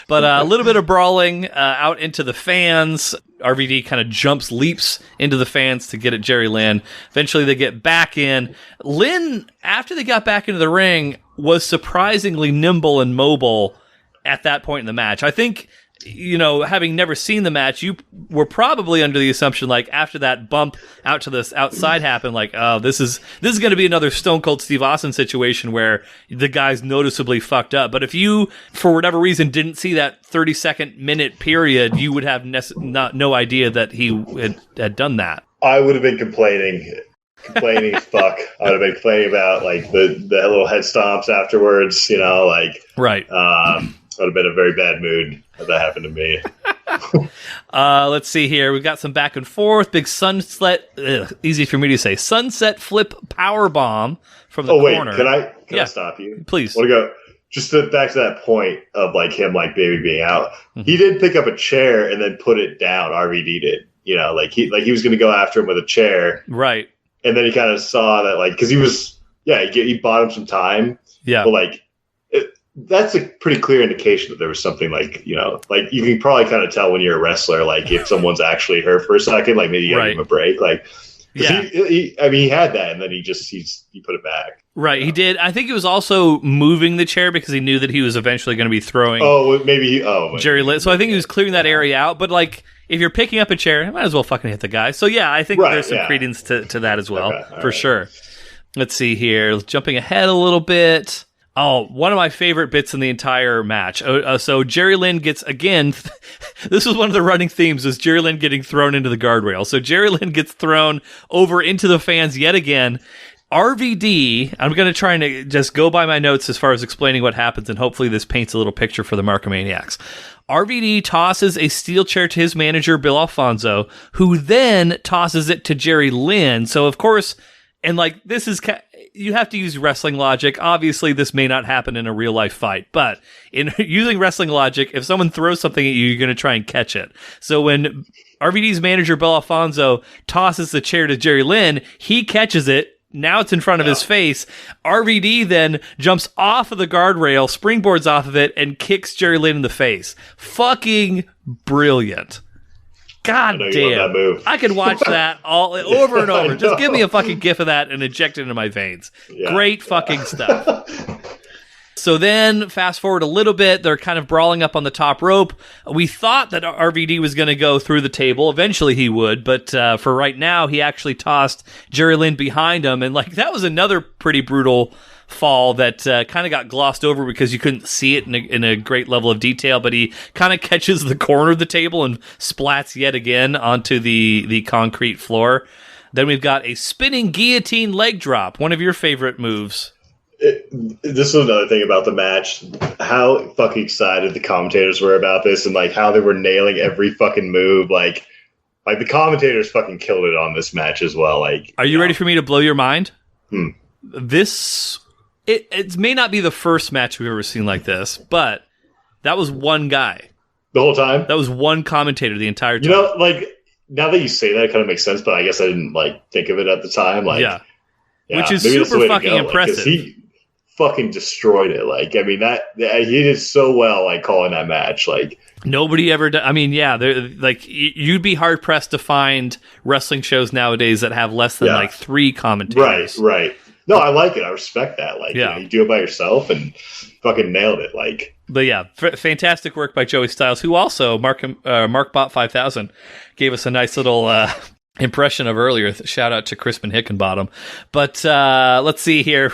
S4: But a little bit of brawling out into the fans. RVD kind of leaps into the fans to get at Jerry Lynn. Eventually they get back in. Lynn, after they got back into the ring, was surprisingly nimble and mobile at that point in the match. I think, having never seen the match, you were probably under the assumption, like, after that bump out to this outside happened, like, oh, this is going to be another Stone Cold Steve Austin situation where the guy's noticeably fucked up. But if you, for whatever reason, didn't see that 30-second minute period, you would have no idea that he had done that.
S3: I would have been complaining fuck. I would have been complaining about, like, the little head stomps afterwards,
S4: Right.
S3: I would have been in a very bad mood if that happened to me.
S4: Let's see here. We've got some back and forth. Big sunset, easy for me to say, sunset flip power bomb from the corner.
S3: Can I stop you?
S4: Please.
S3: I want to go just back to that point of like him, like baby being out. Mm-hmm. He did pick up a chair and then put it down. RVD did, like he was going to go after him with a chair.
S4: Right.
S3: And then he kind of saw that, like, cause he was, he bought him some time.
S4: Yeah.
S3: But like, that's a pretty clear indication that there was something like, you know, like you can probably kind of tell when you're a wrestler, like if someone's actually hurt for a second, like maybe you gotta give him a break. Like,
S4: yeah,
S3: he had that, and then he put it back.
S4: Right, he did. I think he was also moving the chair because he knew that he was eventually going to be throwing. Jerry Lynn. So I think he was clearing that area out. But like, if you're picking up a chair, you might as well fucking hit the guy. So yeah, I think there's some credence to that as well, for sure. Let's see here. Jumping ahead a little bit. Oh, one of my favorite bits in the entire match. So Jerry Lynn gets, again, this was one of the running themes, was Jerry Lynn getting thrown into the guardrail. So Jerry Lynn gets thrown over into the fans yet again. RVD, I'm going to try and just go by my notes as far as explaining what happens, and hopefully this paints a little picture for the Markomaniacs. RVD tosses a steel chair to his manager, Bill Alfonso, who then tosses it to Jerry Lynn. So, of course, and like, this is... You have to use wrestling logic. Obviously, this may not happen in a real-life fight, but in using wrestling logic, if someone throws something at you, you're going to try and catch it. So when RVD's manager, Bill Alfonso, tosses the chair to Jerry Lynn, he catches it. Now it's in front of his face. RVD then jumps off of the guardrail, springboards off of it, and kicks Jerry Lynn in the face. Fucking brilliant. God damn. I could watch that all over and over. Just give me a fucking gif of that and inject it into my veins. Yeah, great fucking stuff. So then, fast forward a little bit, they're kind of brawling up on the top rope. We thought that RVD was going to go through the table. Eventually he would, but for right now, he actually tossed Jerry Lynn behind him. And like, that was another pretty brutal fall that kind of got glossed over because you couldn't see it in a great level of detail, but he kind of catches the corner of the table and splats yet again onto the concrete floor. Then we've got a spinning guillotine leg drop, one of your favorite moves.
S3: This is another thing about the match, how fucking excited the commentators were about this, and like how they were nailing every fucking move. Like the commentators fucking killed it on this match as well. Like,
S4: are you ready for me to blow your mind? This... It may not be the first match we've ever seen like this, but that was one guy.
S3: The whole time?
S4: That was one commentator the entire time.
S3: You know, like, now that you say that, it kind of makes sense, but I guess I didn't, like, think of it at the time. Like,
S4: yeah. Which is super fucking impressive.
S3: Like, he fucking destroyed it. Like, I mean, he did so well, like, calling that match. Like,
S4: nobody ever I mean, yeah, like, you'd be hard-pressed to find wrestling shows nowadays that have less than, like, 3 commentators.
S3: Right. No, I like it. I respect that. Like, you do it by yourself and fucking nailed it. Like,
S4: but yeah, fantastic work by Joey Styles, who also MarkBot 5000 gave us a nice little impression of earlier. Shout out to Crispin Hickenbottom. But let's see here.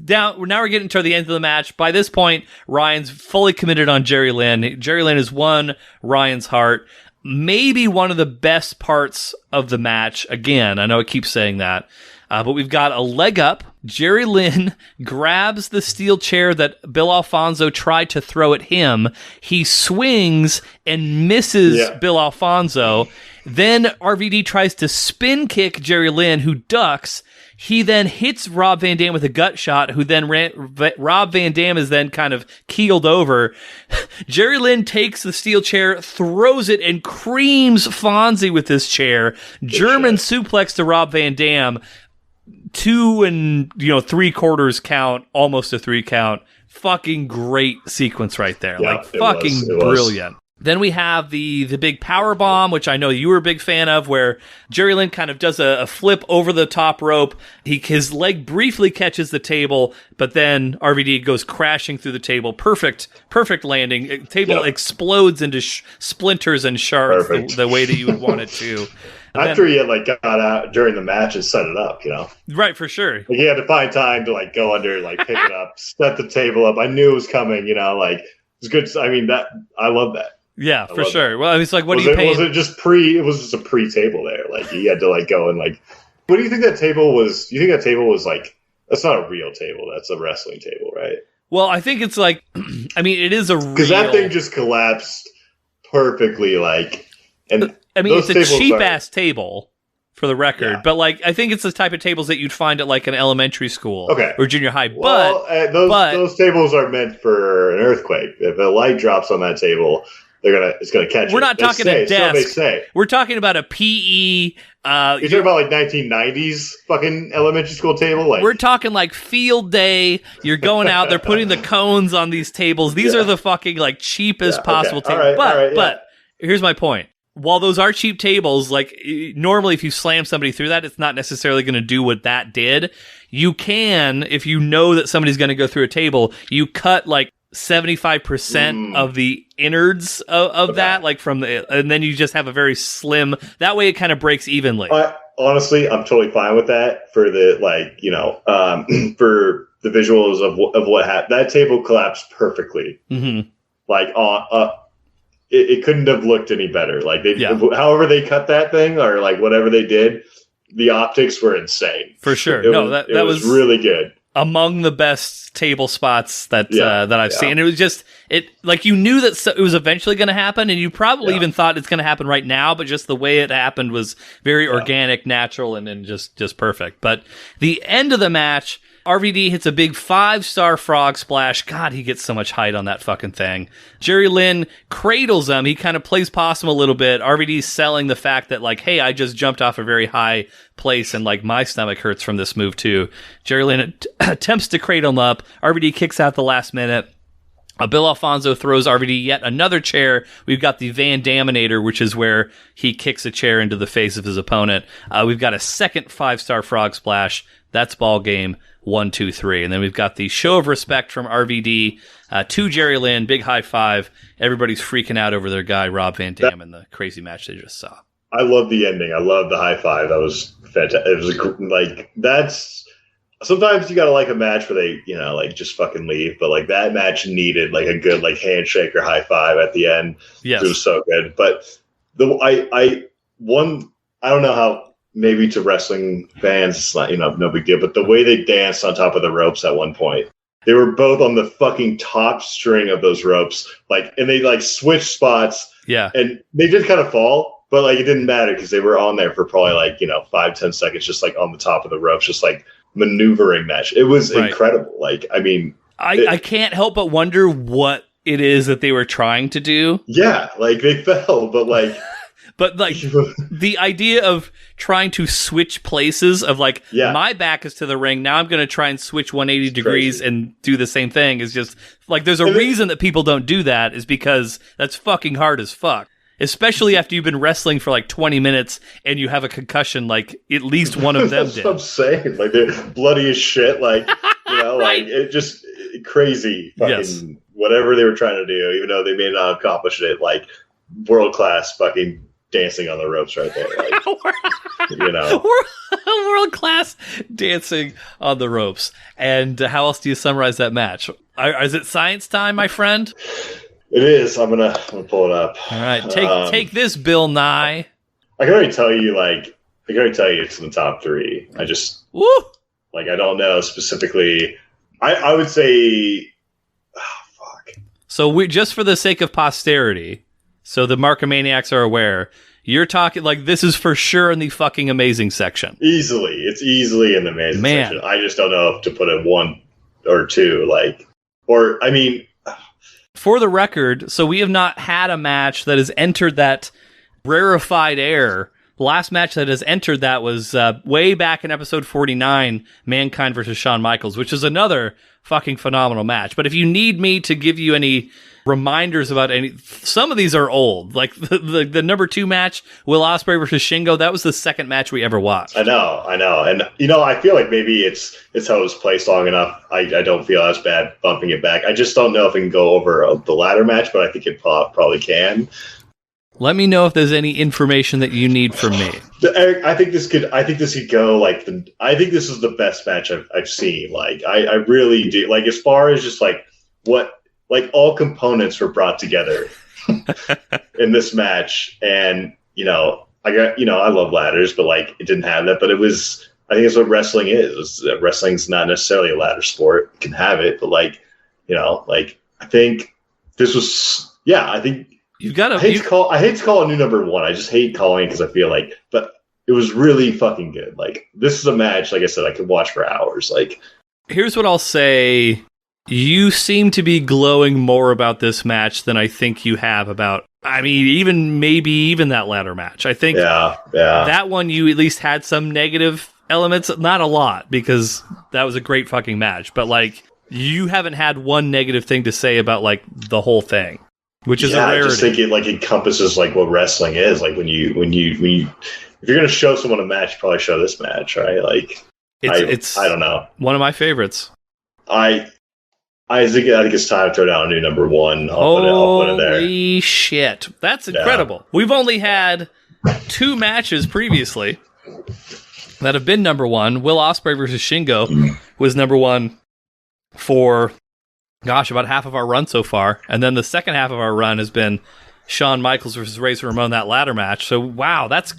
S4: Now we're getting toward the end of the match. By this point, Ryan's fully committed on Jerry Lynn. Jerry Lynn has won Ryan's heart. Maybe one of the best parts of the match. Again, I know I keep saying that. But we've got a leg up. Jerry Lynn grabs the steel chair that Bill Alfonso tried to throw at him. He swings and misses Bill Alfonso. Then RVD tries to spin kick Jerry Lynn, who ducks. He then hits Rob Van Dam with a gut shot, who then Rob Van Dam is then kind of keeled over. Jerry Lynn takes the steel chair, throws it, and creams Fonzie with this chair. German suplex to Rob Van Dam. 2 3/4 count, almost a 3 count. Fucking great sequence right there.
S3: Yeah,
S4: like, fucking brilliant. Then we have the big power bomb, which I know you were a big fan of, where Jerry Lynn kind of does a flip over the top rope. His leg briefly catches the table, but then RVD goes crashing through the table. Perfect landing. Table explodes into splinters and shards the way that you would want it to.
S3: After he had got out during the match and set it up,
S4: Right, for sure.
S3: Like, he had to find time to go under, pick it up, set the table up. I knew it was coming, it's good. I mean, I love that.
S4: Yeah, for sure. That. Well, it's like, what
S3: are
S4: you paying?
S3: Was it just it was just a pre-table there. Like, he had to go and what do you think that table was? Do you think that table was that's not a real table. That's a wrestling table, right?
S4: Well, I think it's I mean, it is a real.
S3: Because that thing just collapsed perfectly, and.
S4: I mean, it's a cheap-ass table, for the record, but I think it's the type of tables that you'd find at an elementary school or junior high.
S3: Well, those tables are meant for an earthquake. If a light drops on that table, it's gonna catch.
S4: We're not talking a desk.
S3: So they say.
S4: We're talking about a PE.
S3: You're talking about like 1990s fucking elementary school table. Like
S4: we're talking like field day. You're going out. They're putting the cones on these tables. These are the fucking like cheapest possible tables. But here's my point. While those are cheap tables, like normally if you slam somebody through that, it's not necessarily going to do what that did. You can, if you know that somebody's going to go through a table, you cut like 75% of the innards of that, like from and then you just have a very slim, that way it kind of breaks evenly.
S3: Honestly, I'm totally fine with that for the, like, you know, for the visuals of what happened. That table collapsed perfectly. Mm-hmm. Like, it couldn't have looked any better. Like, however they cut that thing or like whatever they did, the optics were insane. For sure. That was really good.
S4: Among the best table spots that I've seen. It was just, like you knew that it was eventually going to happen, and you probably even thought it's going to happen right now, but just the way it happened was very organic, natural, and just perfect. But the end of the match, RVD hits a big 5-star frog splash. God, he gets so much height on that fucking thing. Jerry Lynn cradles him. He kind of plays possum a little bit. RVD's selling the fact that, like, hey, I just jumped off a very high place and, like, my stomach hurts from this move, too. Jerry Lynn attempts to cradle him up. RVD kicks out the last minute. Bill Alfonso throws RVD yet another chair. We've got the Van Daminator, which is where he kicks a chair into the face of his opponent. We've got a second 5-star frog splash. That's ball game 1, 2, 3. And then we've got the show of respect from RVD to Jerry Lynn. Big high five. Everybody's freaking out over their guy, Rob Van Dam, and the crazy match they just saw.
S3: I love the ending. I love the high five. That was fantastic. It was like, that's, sometimes you gotta like a match where they, you know, like just fucking leave. But like that match needed like a good like handshake or high five at the end. Yes. It was so good. But I don't know how, maybe to wrestling fans, it's not, you know, no big deal, but the way they danced on top of the ropes at one point, they were both on the fucking top string of those ropes, like, and they like switched spots. Yeah. And they did kind of fall, but like it didn't matter because they were on there for probably like, you know, 5-10 seconds, just like on the top of the ropes, just like maneuvering match. It was incredible. Like, I mean,
S4: I can't help but wonder what it is that they were trying to do.
S3: Yeah. Like they fell, but like,
S4: but like the idea of trying to switch places of like, my back is to the ring. Now I'm going to try and switch 180 degrees and do the same thing is just like, there's a reason that people don't do that is because that's fucking hard as fuck. Especially after you've been wrestling for like 20 minutes and you have a concussion, like at least one of them
S3: That's
S4: did.
S3: What I'm saying. Like they're bloody as shit. Like, you know, like it just crazy fucking whatever they were trying to do, even though they may not have accomplished it, like world-class fucking dancing on the ropes right there. Like, you know,
S4: world-class dancing on the ropes. And how else do you summarize that match? Is it science time, my friend?
S3: It is. I'm gonna pull it up.
S4: All right, take this, Bill Nye.
S3: I can already tell you, it's in the top 3. I just, like, I don't know specifically. I would say,
S4: So we, just for the sake of posterity, so the Markomaniacs are aware, you're talking like this is for sure in the fucking amazing section.
S3: It's easily in the amazing section. I just don't know if to put it 1 or 2, like, or I mean.
S4: For the record, so we have not had a match that has entered that rarefied air. The last match that has entered that was way back in episode 49, Mankind versus Shawn Michaels, which is another fucking phenomenal match. But if you need me to give you any reminders about any, some of these are old. Like the number 2 match, Will Ospreay versus Shingo, that was the second match we ever watched.
S3: I know. And, you know, I feel like maybe it's how it was placed long enough. I don't feel as bad bumping it back. I just don't know if it can go over the ladder match, but I think it probably can.
S4: Let me know if there's any information that you need from me.
S3: Eric, I think this could go like I think this is the best match I've seen. Like I really do. Like as far as just like what, like all components were brought together in this match. And, you know, I love ladders, but like it didn't have that, but I think it's what wrestling is. Wrestling's not necessarily a ladder sport. It can have it, but like, you know, like I think this was, I think,
S4: you've got to.
S3: I hate to call a new number 1. I just hate calling it because I feel like, but it was really fucking good. Like this is a match, like I said, I could watch for hours. Like,
S4: here's what I'll say: you seem to be glowing more about this match than I think you have about I mean, maybe even that ladder match. I think that one you at least had some negative elements, not a lot, because that was a great fucking match. But like, you haven't had one negative thing to say about like the whole thing, which is a rarity.
S3: I just think it like encompasses like what wrestling is. Like when you if you're gonna show someone a match, you probably show this match, right? Like it's I don't know,
S4: one of my favorites.
S3: I think it's time to throw down a new number one. I'll put it there.
S4: Holy shit. That's incredible. Yeah. We've only had 2 matches previously that have been number one. Will Ospreay versus Shingo was number one for, about half of our run so far. And then the second half of our run has been Shawn Michaels versus Razor Ramon, that ladder match. So, wow, that's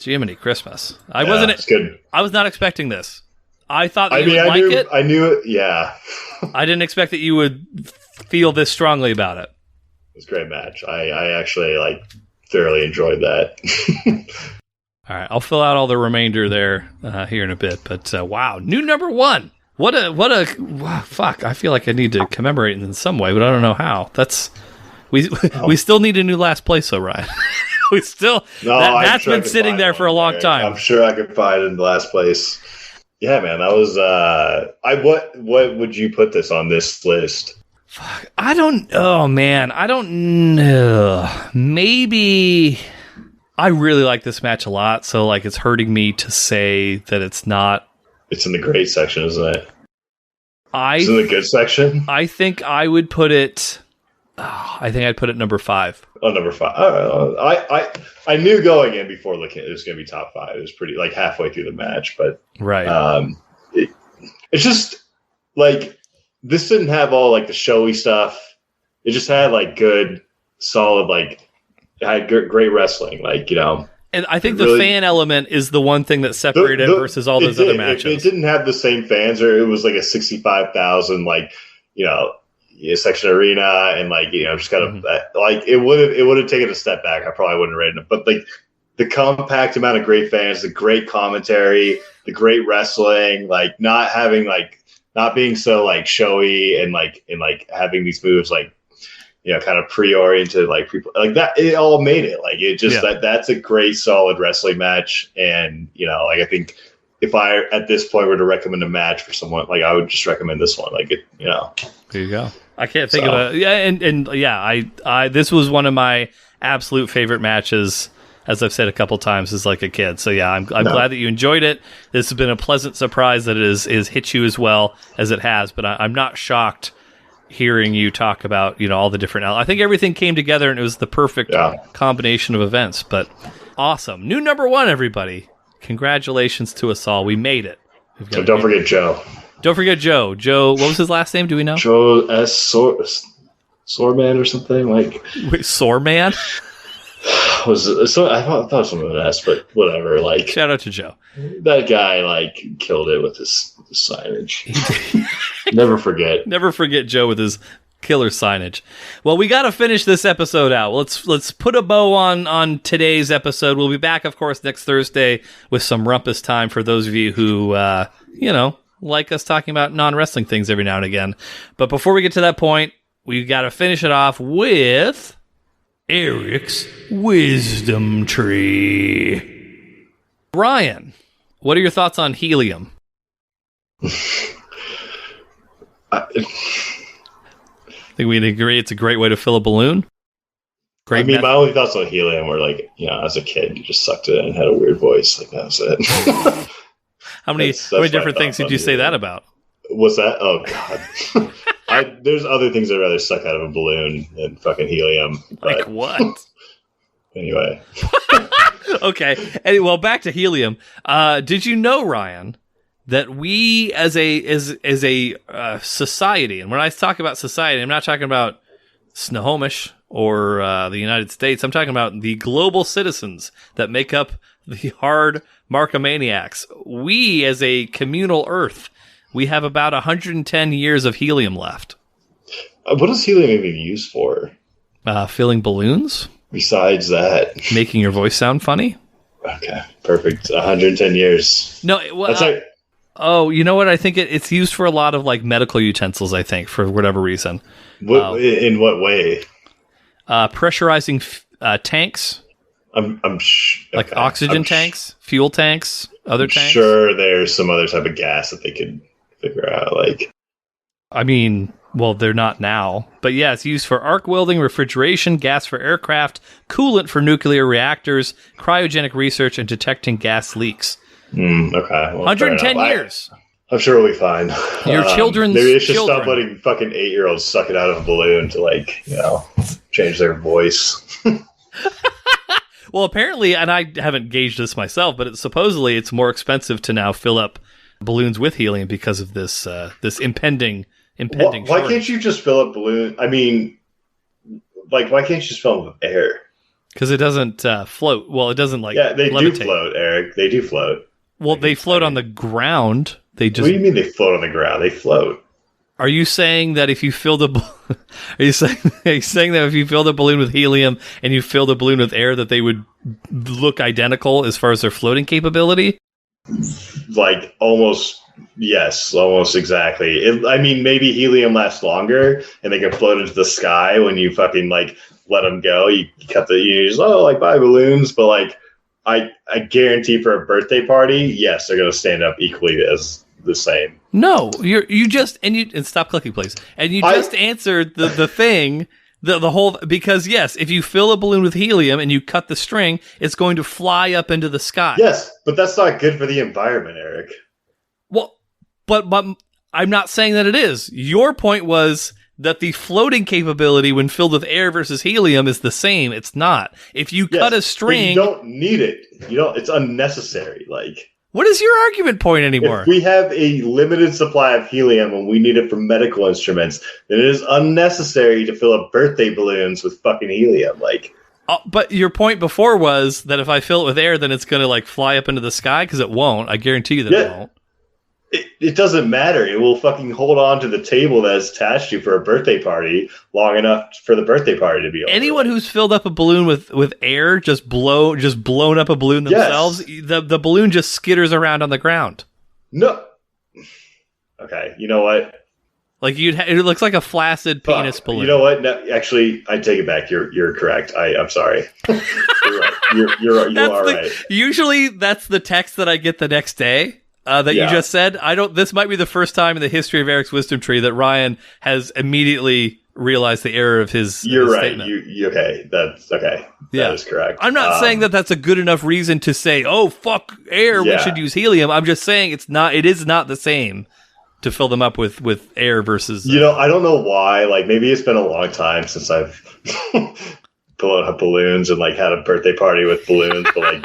S4: Jiminy Christmas.
S3: It's good.
S4: I was not expecting this. I thought that you would like it.
S3: I knew it, yeah.
S4: I didn't expect that you would feel this strongly about it.
S3: It was a great match. I actually thoroughly enjoyed that.
S4: All right, I'll fill out all the remainder there here in a bit. But wow, new number one. What a fuck. I feel like I need to commemorate in some way, but I don't know how. We still need a new last place, though, Ryan. We still that's been sitting there for a long time.
S3: I'm sure I could find it in the last place. Yeah, man, that was. What would you put this on this list?
S4: Fuck, I don't. Oh man, I don't know. Maybe I really like this match a lot, so like it's hurting me to say that it's not.
S3: It's in the great section, isn't it?
S4: It's
S3: in the good section.
S4: I think I would put it. I think I'd put it number 5.
S3: Oh, number 5. I knew going in before looking it was going to be top 5. It was pretty halfway through the match, but
S4: right.
S3: It's just like this didn't have all the showy stuff. It just had good, solid it had great wrestling,
S4: And I think the fan element is the one thing that separated it versus all those other matches.
S3: It didn't have the same fans, or it was a 65,000 section arena, and just kind of it would have taken a step back. I probably wouldn't have rated it, but the compact amount of great fans, the great commentary, the great wrestling, not having not being so showy and having these moves kind of pre-oriented people that, it all made it it just that's a great solid wrestling match. And I think if I at this point were to recommend a match for someone, I would just recommend this one.
S4: There you go. I can't think of a I this was one of my absolute favorite matches, as I've said a couple times, as a kid. So yeah, I'm glad that you enjoyed it. This has been a pleasant surprise that it is hit you as well as it has. But I'm not shocked hearing you talk about all the different. I think everything came together and it was the perfect combination of events. But awesome, new number 1, everybody! Congratulations to us all. We made it.
S3: So don't forget Joe.
S4: Don't forget Joe. Joe, what was his last name? Do we know?
S3: Joe S. Soreman or something
S4: Wait, Soreman?
S3: I thought it was something with S, but whatever.
S4: Shout out to Joe.
S3: That guy killed it with his signage. Never forget.
S4: Never forget Joe with his killer signage. Well, we got to finish this episode out. Let's put a bow on today's episode. We'll be back, of course, next Thursday with some rumpus time for those of you who, like us talking about non-wrestling things every now and again. But before we get to that point, we got to finish it off with Eric's Wisdom Tree. Ryan, what are your thoughts on helium?
S3: I
S4: think we'd agree it's a great way to fill a balloon.
S3: My only thoughts on helium were as a kid, you just sucked it and had a weird voice. That was it.
S4: How many different things did you say that about?
S3: What's that? Oh God. There's other things I'd rather suck out of a balloon than fucking helium.
S4: Like what?
S3: Anyway.
S4: Okay. Well, back to helium. Did you know, Ryan, that we as a society, and when I talk about society, I'm not talking about Snohomish or the United States. I'm talking about the global citizens that make up the hard Markomaniacs. We, as a communal Earth, we have about 110 years of helium left.
S3: What is helium even used for?
S4: Filling balloons.
S3: Besides that,
S4: making your voice sound funny.
S3: Okay, perfect. 110 years.
S4: No, well, oh, you know what? I think it's used for a lot of medical utensils. I think for whatever reason.
S3: In what way?
S4: pressurizing tanks, like oxygen tanks, fuel tanks, other tanks.
S3: Sure, there's some other type of gas that they could figure out. Like,
S4: I mean, well, they're not now, but yeah, it's used for arc welding, refrigeration, gas for aircraft, coolant for nuclear reactors, cryogenic research, and detecting gas leaks.
S3: Okay, well,
S4: 110 years.
S3: I'm sure we'll be fine.
S4: Your children's
S3: maybe they should
S4: children.
S3: stop letting fucking 8-year-olds suck it out of a balloon to, like, you know, change their voice.
S4: Well, apparently, and I haven't gauged this myself, but supposedly it's more expensive to now fill up balloons with helium because of this this impending.
S3: Why can't you just fill up balloon? I mean, like, why can't you just fill them with air?
S4: Because it doesn't float. Well, it doesn't they
S3: do float, Eric. They do float.
S4: Well, they float on the ground. They just.
S3: What do you mean they float on the ground? They float.
S4: Are you saying that if you fill the are you saying that if you fill the balloon with helium and you fill the balloon with air that they would look identical as far as their floating capability?
S3: Like almost exactly. I mean, maybe helium lasts longer and they can float into the sky when you fucking like let them go. You cut you just buy balloons, but like I guarantee for a birthday party, yes, they're gonna stand up equally as the same.
S4: No, and stop clicking, please. And you just answered the thing, the whole, because yes, if you fill a balloon with helium and you cut the string, it's going to fly up into the sky.
S3: Yes, but that's not good for the environment, Eric.
S4: Well, but I'm not saying that it is. Your point was that the floating capability when filled with air versus helium is the same. It's not. If you cut a string,
S3: but you don't need it. It's unnecessary. Like,
S4: what is your argument point anymore?
S3: If we have a limited supply of helium and we need it for medical instruments, then it is unnecessary to fill up birthday balloons with fucking helium. Like,
S4: but your point before was that if I fill it with air, then it's going to like fly up into the sky, because it won't. I guarantee you that it won't.
S3: It doesn't matter. It will fucking hold on to the table that is attached to you for a birthday party long enough for the birthday party to be over.
S4: Anyone who's filled up a balloon with air, just blown up a balloon themselves, the balloon just skitters around on the ground.
S3: No. Okay, you know what?
S4: Like it looks like a flaccid penis balloon.
S3: You know what? No, actually, I take it back. You're correct. I'm sorry. You're right. You are right.
S4: Usually, that's the text that I get the next day. You just said. This might be the first time in the history of Eric's Wisdom Tree that Ryan has immediately realized the error of his.
S3: You're right.
S4: Statement.
S3: Okay. That's okay. That is correct.
S4: I'm not saying that that's a good enough reason to say, "Oh, fuck air. We should use helium." I'm just saying it's not. It is not the same to fill them up with air versus.
S3: I don't know why. Like, maybe it's been a long time since I've blown up balloons and like had a birthday party with balloons. But like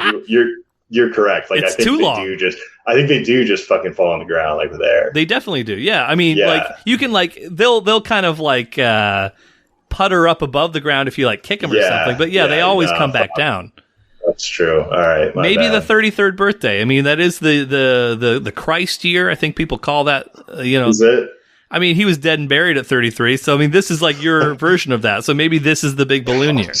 S3: you're correct. Like,
S4: it's
S3: I think
S4: too
S3: they
S4: long.
S3: I think they do just fucking fall on the ground like with air.
S4: They definitely do. Yeah. I mean, like you can like they'll kind of like putter up above the ground if you like kick them or something. But they always come back down.
S3: That's true. All right.
S4: Maybe the 33rd birthday. I mean, that is the Christ year. I think people call that.
S3: Is it?
S4: I mean, he was dead and buried at 33. So I mean, this is like your version of that. So maybe this is the big balloon year.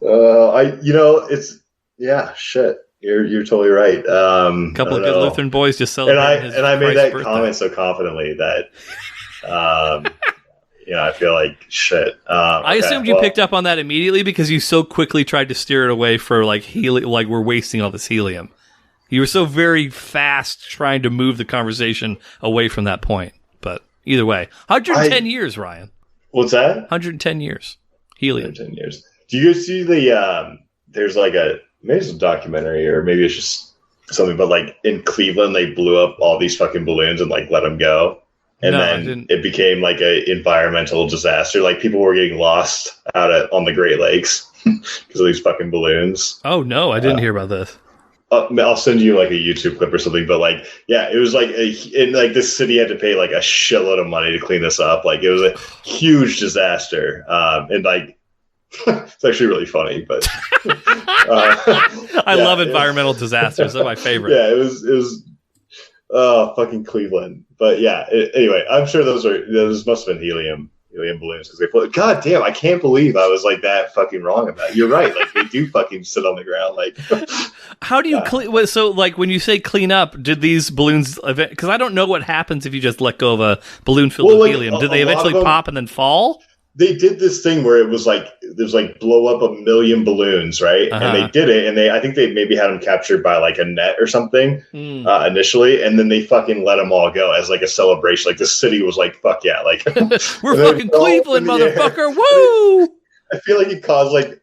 S3: It's. Yeah, shit. You're totally right.
S4: A couple of good Lutheran boys just celebrating his
S3: and I made that
S4: birthday.
S3: comment so confidently that, I feel like shit.
S4: I assumed you picked up on that immediately because you so quickly tried to steer it away for like helium, like we're wasting all this helium. You were so very fast trying to move the conversation away from that point. But either way, 110 years, Ryan.
S3: What's that?
S4: 110 years. Helium.
S3: 110 years. Do you guys see there's like maybe it's a documentary or maybe it's just something, but like in Cleveland, they blew up all these fucking balloons and like let them go. And then it became like a environmental disaster. Like people were getting lost on the Great Lakes because of these fucking balloons.
S4: Oh no, I didn't hear about this.
S3: I'll send you like a YouTube clip or something, but like, it was like this city had to pay like a shitload of money to clean this up. Like it was a huge disaster. And like, it's actually really funny, but
S4: I love environmental disasters. They're my favorite.
S3: Yeah, it was fucking Cleveland. But anyway, I'm sure those must have been helium balloons because they float. God damn, I can't believe I was like that fucking wrong about it. You're right. Like they do fucking sit on the ground. Like,
S4: how do you clean? So like when you say clean up, did these balloons? Because I don't know what happens if you just let go of a balloon filled with helium. Did they eventually pop and then fall?
S3: they did this thing where it was like there's like blow up 1 million balloons, right? And they did it, and I think they maybe had them captured by like a net or something initially, and then they fucking let them all go as like a celebration. Like the city was like, "Fuck yeah!" Like
S4: we're fucking Cleveland, motherfucker! Woo!
S3: I feel like it caused like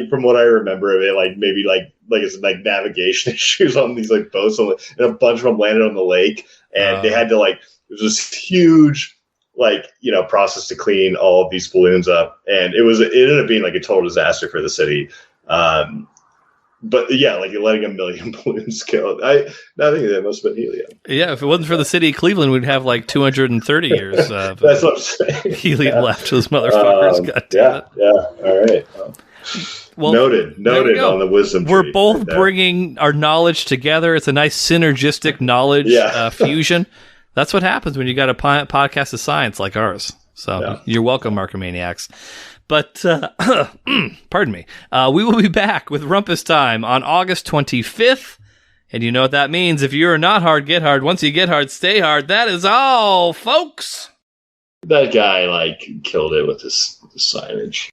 S3: from what I remember of it, like maybe like it's like navigation issues on these like boats, and a bunch of them landed on the lake, and they had to like it was this huge like process to clean all of these balloons up, and it ended up being like a total disaster for the city. But yeah, like you're letting 1 million balloons go. I think that must have been helium.
S4: Yeah, if it wasn't for the city of Cleveland, we'd have like 230 years of
S3: that's what I'm saying.
S4: helium left to those motherfuckers.
S3: Yeah. All right. Well, noted on the wisdom tree.
S4: We're both bringing our knowledge together. It's a nice synergistic knowledge fusion. That's what happens when you got a podcast of science like ours. So you're welcome, Markomaniacs. But, pardon me, we will be back with Rumpus Time on August 25th. And you know what that means. If you're not hard, get hard. Once you get hard, stay hard. That is all, folks.
S3: That guy, like, killed it with his signage.